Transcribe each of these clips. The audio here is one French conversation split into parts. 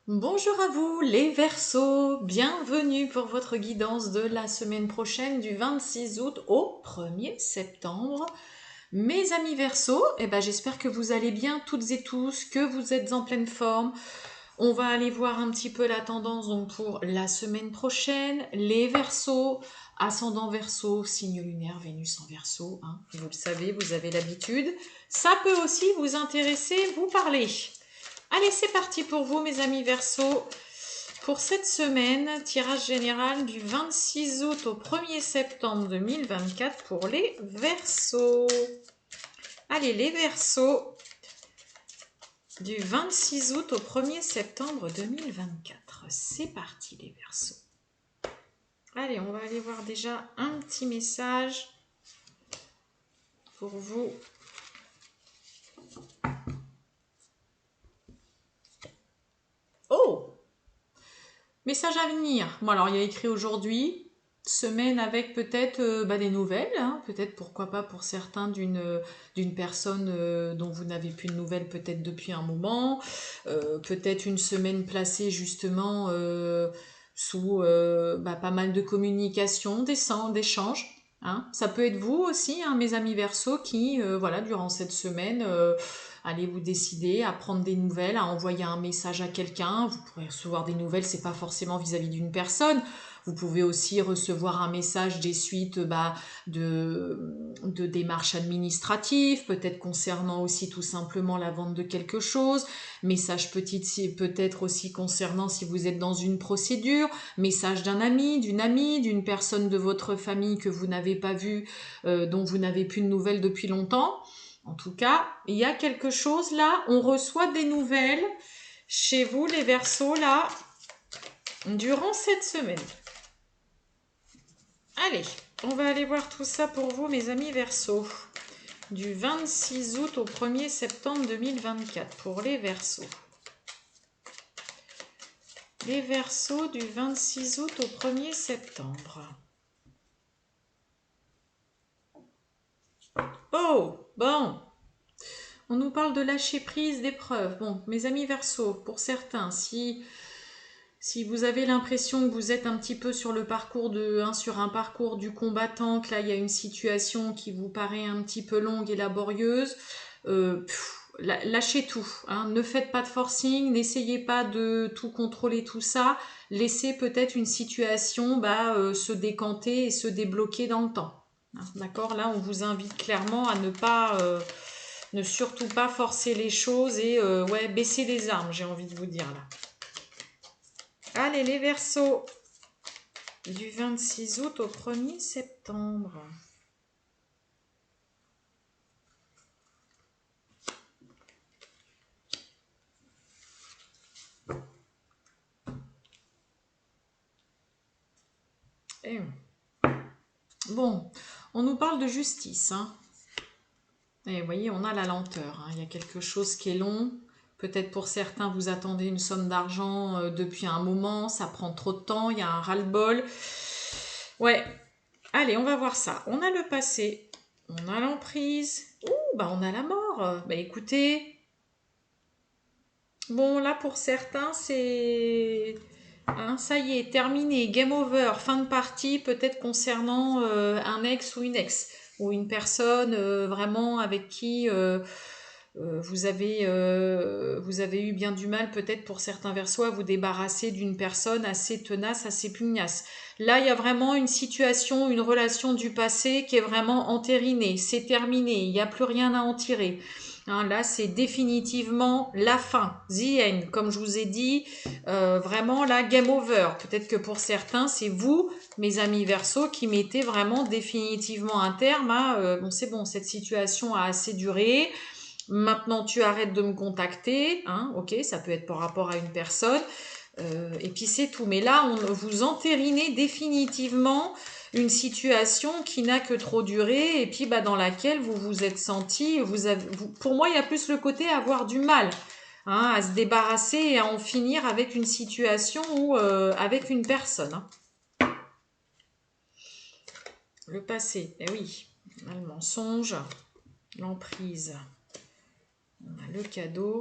Bonjour à vous les Verseaux, bienvenue pour votre guidance de la semaine prochaine du 26 août au 1er septembre. Mes amis Verseaux, j'espère que vous allez bien toutes et tous, que vous êtes en pleine forme. On va aller voir un petit peu la tendance donc pour la semaine prochaine. Les Verseaux, ascendant Verseau, signe lunaire, Vénus en Verseau, hein, vous le savez, vous avez l'habitude. Ça peut aussi vous intéresser, vous parler. Allez, c'est parti pour vous, mes amis Verseaux. Pour cette semaine, tirage général du 26 août au 1er septembre 2024 pour les Verseaux. Allez, les Verseaux, du 26 août au 1er septembre 2024. C'est parti, les Verseaux. Allez, on va aller voir déjà un petit message pour vous. Oh! Message à venir. Bon, alors, il y a écrit aujourd'hui, semaine avec peut-être des nouvelles, hein, peut-être pourquoi pas pour certains d'une personne dont vous n'avez plus de nouvelles peut-être depuis un moment, peut-être une semaine placée justement sous pas mal de communication, d'échanges. Hein. Ça peut être vous aussi, hein, mes amis Verseaux, qui voilà durant cette semaine allez vous décider à prendre des nouvelles, à envoyer un message à quelqu'un. Vous pourrez recevoir des nouvelles, c'est pas forcément vis-à-vis d'une personne. Vous pouvez aussi recevoir un message des suites de démarches administratives, peut-être concernant aussi tout simplement la vente de quelque chose. Message peut-être aussi concernant si vous êtes dans une procédure. Message d'un ami, d'une personne de votre famille que vous n'avez pas vue, dont vous n'avez plus de nouvelles depuis longtemps. En tout cas, il y a quelque chose là, on reçoit des nouvelles chez vous les Verseaux là, durant cette semaine. Allez, on va aller voir tout ça pour vous mes amis Verseaux. Du 26 août au 1er septembre 2024 pour les Verseaux. Les Verseaux du 26 août au 1er septembre. Oh, bon. On nous parle de lâcher prise d'épreuves. Bon, mes amis Verseaux, pour certains, si vous avez l'impression que vous êtes un petit peu sur le parcours sur un parcours du combattant, que là il y a une situation qui vous paraît un petit peu longue et laborieuse, lâchez tout. Hein. Ne faites pas de forcing, n'essayez pas de tout contrôler tout ça. Laissez peut-être une situation se décanter et se débloquer dans le temps. Hein. D'accord. Là, on vous invite clairement à ne surtout pas forcer les choses et baisser les armes, j'ai envie de vous dire là. Allez, les Verseaux, du 26 août au 1er septembre. Et bon, on nous parle de justice. Hein. Et vous voyez, on a la lenteur. Hein. Il y a quelque chose qui est long. Peut-être pour certains, vous attendez une somme d'argent depuis un moment. Ça prend trop de temps. Il y a un ras-le-bol. Ouais. Allez, on va voir ça. On a le passé. On a l'emprise. Ouh, on a la mort. Écoutez. Bon, là, pour certains, c'est... Hein, ça y est, terminé, game over, fin de partie, peut-être concernant un ex ou une ex, ou une personne vraiment avec qui vous avez eu bien du mal, peut-être pour certains Verseaux, à vous débarrasser d'une personne assez tenace, assez pugnace. Là, il y a vraiment une situation, une relation du passé qui est vraiment entérinée, c'est terminé, il n'y a plus rien à en tirer. Hein, là, c'est définitivement la fin, the end, comme je vous ai dit, vraiment la game over. Peut-être que pour certains, c'est vous, mes amis Verseaux, qui mettez vraiment définitivement un terme à bon, c'est bon, cette situation a assez duré. Maintenant, tu arrêtes de me contacter, hein, ok, ça peut être par rapport à une personne, et puis c'est tout. Mais là, vous entérinez définitivement une situation qui n'a que trop duré et puis dans laquelle vous vous êtes senti, pour moi il y a plus le côté avoir du mal hein, à se débarrasser et à en finir avec une situation ou avec une personne. Hein. Le passé, eh oui, on a le mensonge, l'emprise, on a le cadeau,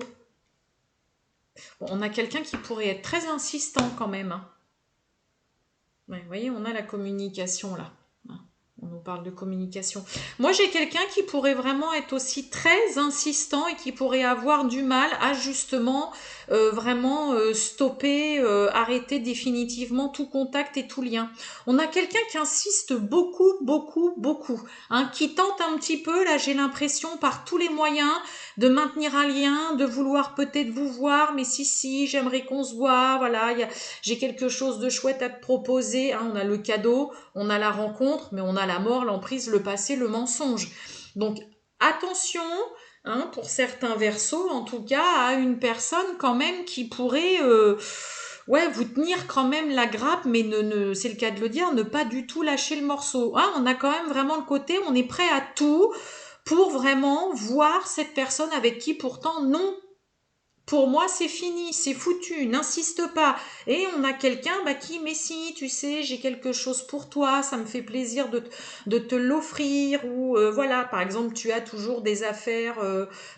Bon, on a quelqu'un qui pourrait être très insistant quand même, hein. Ouais, vous voyez, on a la communication là. Hein, on nous parle de communication. Moi, j'ai quelqu'un qui pourrait vraiment être aussi très insistant et qui pourrait avoir du mal à justement vraiment stopper, arrêter définitivement tout contact et tout lien. On a quelqu'un qui insiste beaucoup, beaucoup, beaucoup, hein, qui tente un petit peu, là j'ai l'impression, par tous les moyens de maintenir un lien, de vouloir peut-être vous voir, mais si, j'aimerais qu'on se voit, voilà, j'ai quelque chose de chouette à te proposer, hein, on a le cadeau, on a la rencontre, mais on a la mort, l'emprise, le passé, le mensonge. Donc attention, hein, pour certains versos, en tout cas, à une personne quand même qui pourrait ouais, vous tenir quand même la grappe, mais c'est le cas de le dire, ne pas du tout lâcher le morceau. Hein, on a quand même vraiment le côté, on est prêt à tout pour vraiment voir cette personne avec qui pourtant non, pour moi, c'est fini, c'est foutu, n'insiste pas. Et on a quelqu'un qui, mais si, tu sais, j'ai quelque chose pour toi, ça me fait plaisir de te l'offrir. Ou voilà, par exemple, tu as toujours des affaires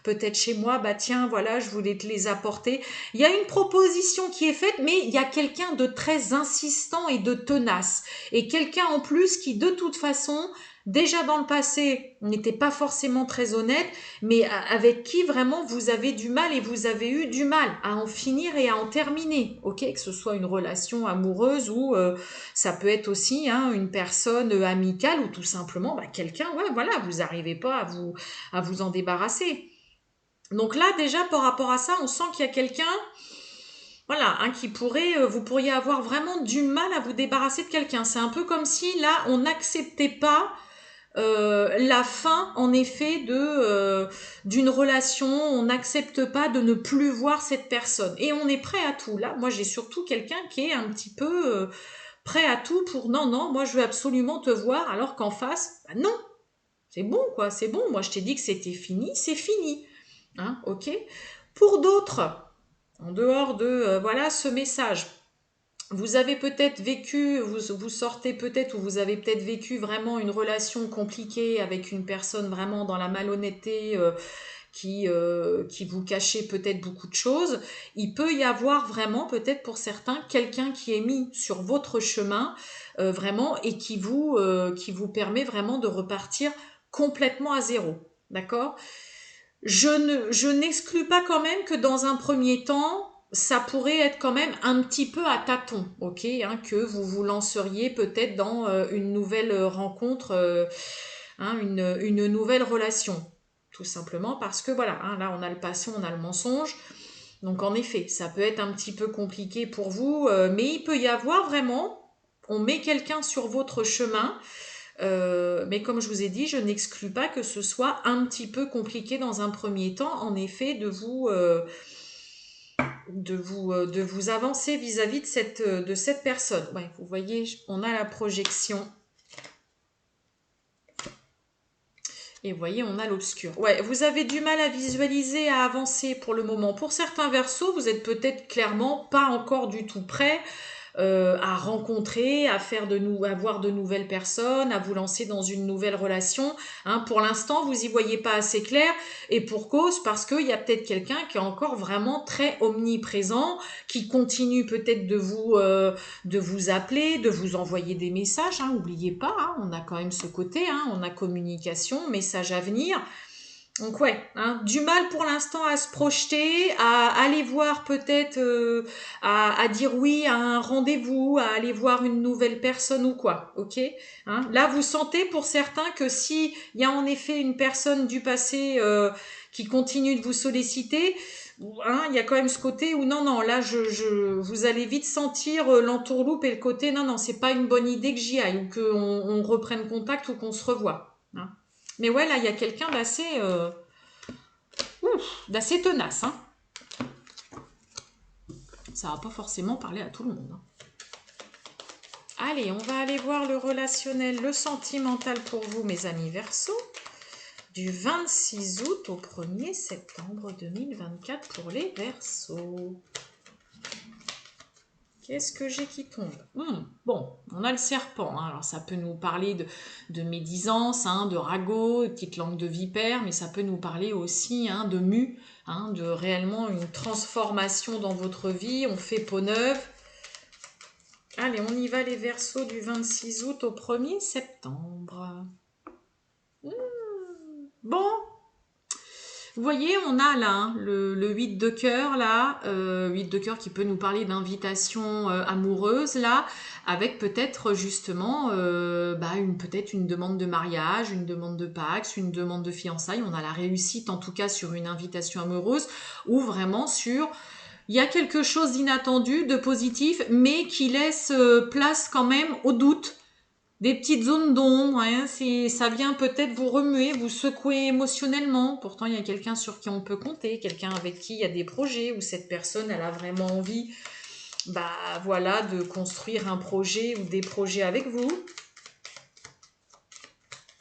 peut-être chez moi, bah tiens, voilà, je voulais te les apporter. Il y a une proposition qui est faite, mais il y a quelqu'un de très insistant et de tenace. Et quelqu'un en plus qui, de toute façon, déjà dans le passé, n'était pas forcément très honnête, mais avec qui vraiment vous avez du mal et vous avez eu du mal à en finir et à en terminer, ok, que ce soit une relation amoureuse ou ça peut être aussi hein, une personne amicale ou tout simplement quelqu'un, ouais, voilà, vous n'arrivez pas à vous en débarrasser. Donc là, déjà, par rapport à ça, on sent qu'il y a quelqu'un, voilà, hein, qui pourrait, vous pourriez avoir vraiment du mal à vous débarrasser de quelqu'un. C'est un peu comme si là, on n'acceptait pas la fin, en effet, d'une relation. On n'accepte pas de ne plus voir cette personne. Et on est prêt à tout. Là, moi, j'ai surtout quelqu'un qui est un petit peu prêt à tout pour non, moi, je veux absolument te voir, alors qu'en face, non, c'est bon, quoi, c'est bon. Moi, je t'ai dit que c'était fini, c'est fini. Hein, ok. Pour d'autres, en dehors de voilà ce message, vous avez peut-être vécu, vous sortez peut-être ou vous avez peut-être vécu vraiment une relation compliquée avec une personne vraiment dans la malhonnêteté qui vous cachait peut-être beaucoup de choses. Il peut y avoir vraiment peut-être pour certains quelqu'un qui est mis sur votre chemin vraiment et qui vous permet vraiment de repartir complètement à zéro. D'accord? Je n'exclus pas quand même que dans un premier temps, ça pourrait être quand même un petit peu à tâtons, ok, hein, que vous vous lanceriez peut-être dans une nouvelle rencontre, hein, une nouvelle relation. Tout simplement parce que voilà, hein, là on a le passé, on a le mensonge. Donc en effet, ça peut être un petit peu compliqué pour vous, mais il peut y avoir vraiment, on met quelqu'un sur votre chemin mais comme je vous ai dit, je n'exclus pas que ce soit un petit peu compliqué dans un premier temps, en effet, de vous avancer vis-à-vis de cette personne. Ouais, vous voyez, on a la projection. Et vous voyez, on a l'obscur. Ouais, vous avez du mal à visualiser, à avancer pour le moment. Pour certains versos, vous êtes peut-être clairement pas encore du tout prêt à rencontrer, à voir de nouvelles personnes, à vous lancer dans une nouvelle relation. Hein, pour l'instant, vous y voyez pas assez clair, et pour cause, parce qu'il y a peut-être quelqu'un qui est encore vraiment très omniprésent, qui continue peut-être de vous appeler, de vous envoyer des messages. Hein, n'oubliez pas, hein, on a quand même ce côté, hein, on a communication, message à venir. Donc ouais, hein, du mal pour l'instant à se projeter, à aller voir peut-être, à dire oui à un rendez-vous, à aller voir une nouvelle personne ou quoi, ok, hein. Là, vous sentez pour certains que si il y a en effet une personne du passé qui continue de vous solliciter, hein, il y a quand même ce côté où non, là, vous allez vite sentir l'entourloupe et le côté non, c'est pas une bonne idée que j'y aille ou qu'on reprenne contact ou qu'on se revoie. Hein. Mais ouais, là, il y a quelqu'un d'assez tenace. Hein. Ça va pas forcément parler à tout le monde. Hein. Allez, on va aller voir le relationnel, le sentimental pour vous, mes amis Verseau, du 26 août au 1er septembre 2024 pour les Verseaux. Qu'est-ce que j'ai qui tombe? Bon, on a le serpent, hein. Alors ça peut nous parler de médisance, hein, de ragot, petite langue de vipère, mais ça peut nous parler aussi, hein, de mue, hein, de réellement une transformation dans votre vie. On fait peau neuve. Allez, on y va les Verseaux du 26 août au 1er septembre. Bon, vous voyez, on a là hein, le 8 de cœur, là, 8 de cœur qui peut nous parler d'invitation amoureuse, là, avec peut-être justement peut-être une demande de mariage, une demande de Pax, une demande de fiançailles. On a la réussite en tout cas sur une invitation amoureuse ou vraiment sur... Il y a quelque chose d'inattendu, de positif, mais qui laisse place quand même au doute. Des petites zones d'ombre, hein, ça vient peut-être vous remuer, vous secouer émotionnellement. Pourtant, il y a quelqu'un sur qui on peut compter, quelqu'un avec qui il y a des projets, où cette personne, elle a vraiment envie, voilà, de construire un projet ou des projets avec vous.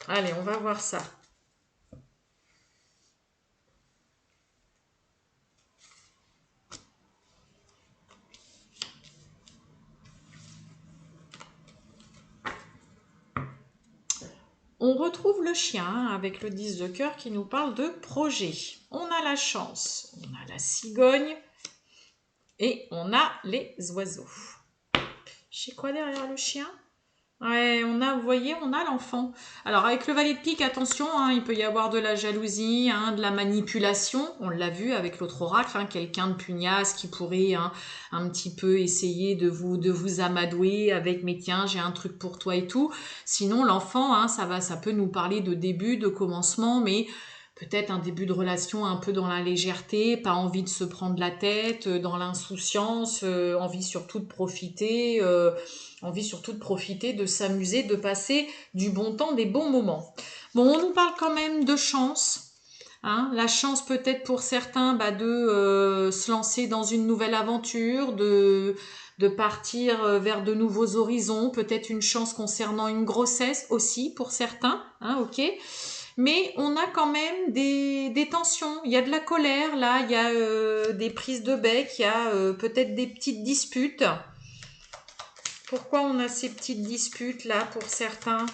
Allez, on va voir ça. On retrouve le chien avec le 10 de cœur qui nous parle de projet. On a la chance, on a la cigogne et on a les oiseaux. Je sais quoi derrière le chien? Ouais, vous voyez, on a l'enfant. Alors avec le valet de pique, attention, hein, il peut y avoir de la jalousie, hein, de la manipulation. On l'a vu avec l'autre oracle, hein, quelqu'un de pugnace qui pourrait hein, un petit peu essayer de vous amadouer avec mais tiens, j'ai un truc pour toi et tout. Sinon, l'enfant, hein, ça peut nous parler de début, de commencement, mais peut-être un début de relation un peu dans la légèreté, pas envie de se prendre la tête, dans l'insouciance, envie surtout de profiter. Envie surtout de profiter, de s'amuser, de passer du bon temps, des bons moments. Bon, on nous parle quand même de chance. Hein, la chance peut-être pour certains de se lancer dans une nouvelle aventure, de partir vers de nouveaux horizons, peut-être une chance concernant une grossesse aussi pour certains, hein, ok. Mais on a quand même des tensions, il y a de la colère là, il y a des prises de bec, il y a peut-être des petites disputes. Pourquoi on a ces petites disputes là pour certains?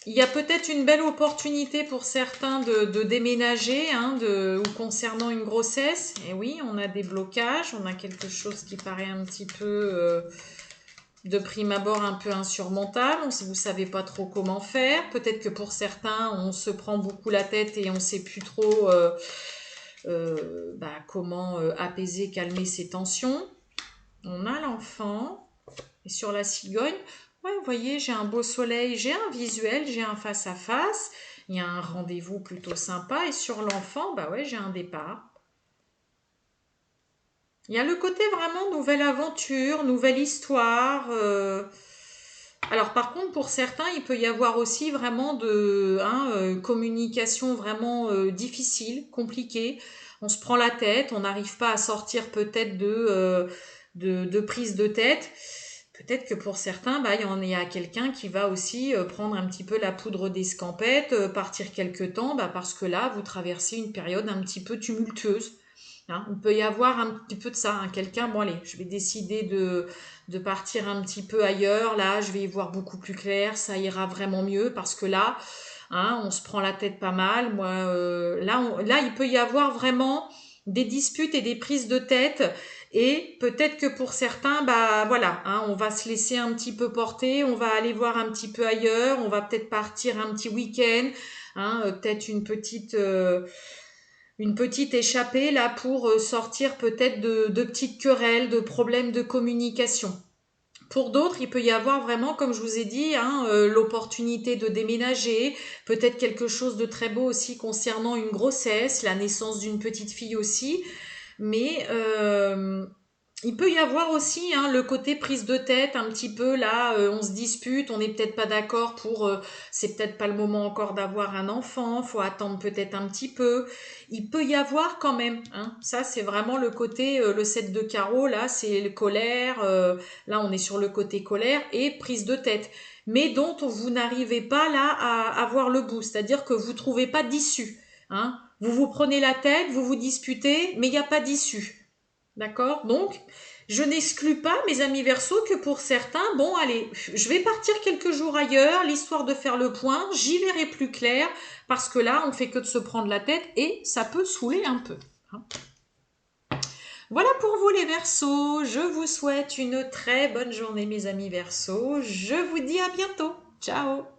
Il y a peut-être une belle opportunité pour certains de déménager hein, ou concernant une grossesse. Et oui, on a des blocages, on a quelque chose qui paraît un petit peu de prime abord un peu insurmontable. Vous ne savez pas trop comment faire. Peut-être que pour certains, on se prend beaucoup la tête et on ne sait plus trop comment apaiser, calmer ces tensions. On a l'enfant. Et sur la cigogne, ouais, vous voyez, j'ai un beau soleil, j'ai un visuel, j'ai un face-à-face, il y a un rendez-vous plutôt sympa. Et sur l'enfant, ouais, j'ai un départ. Il y a le côté vraiment nouvelle aventure, nouvelle histoire. Alors par contre, pour certains, il peut y avoir aussi vraiment de communication vraiment difficile, compliquée. On se prend la tête, on n'arrive pas à sortir peut-être de prise de tête. Peut-être que pour certains, il y a quelqu'un qui va aussi prendre un petit peu la poudre d'escampette, partir quelque temps, parce que là, vous traversez une période un petit peu tumultueuse. Hein. Il peut y avoir un petit peu de ça. Hein. Quelqu'un, bon allez, je vais décider de partir un petit peu ailleurs. Là, je vais y voir beaucoup plus clair. Ça ira vraiment mieux parce que là, hein, on se prend la tête pas mal. Moi, là, il peut y avoir vraiment des disputes et des prises de tête. Et peut-être que pour certains, voilà, hein, on va se laisser un petit peu porter, on va aller voir un petit peu ailleurs, on va peut-être partir un petit week-end, hein, peut-être une petite échappée là pour sortir peut-être de petites querelles, de problèmes de communication. Pour d'autres, il peut y avoir vraiment, comme je vous ai dit, hein, l'opportunité de déménager, peut-être quelque chose de très beau aussi concernant une grossesse, la naissance d'une petite fille aussi. Mais il peut y avoir aussi hein, le côté prise de tête, un petit peu là, on se dispute, on n'est peut-être pas d'accord c'est peut-être pas le moment encore d'avoir un enfant, faut attendre peut-être un petit peu. Il peut y avoir quand même, hein, ça c'est vraiment le côté, le 7 de carreau, là c'est le colère, là on est sur le côté colère et prise de tête. Mais dont vous n'arrivez pas là à avoir le bout, c'est-à-dire que vous trouvez pas d'issue. Hein. Vous vous prenez la tête, vous vous disputez, mais il n'y a pas d'issue. D'accord? Donc, je n'exclus pas, mes amis Verseau, que pour certains, bon, allez, je vais partir quelques jours ailleurs, l'histoire de faire le point, j'y verrai plus clair, parce que là, on fait que de se prendre la tête et ça peut saouler un peu. Hein. Voilà pour vous les Verseaux, je vous souhaite une très bonne journée mes amis Verseaux, je vous dis à bientôt, ciao!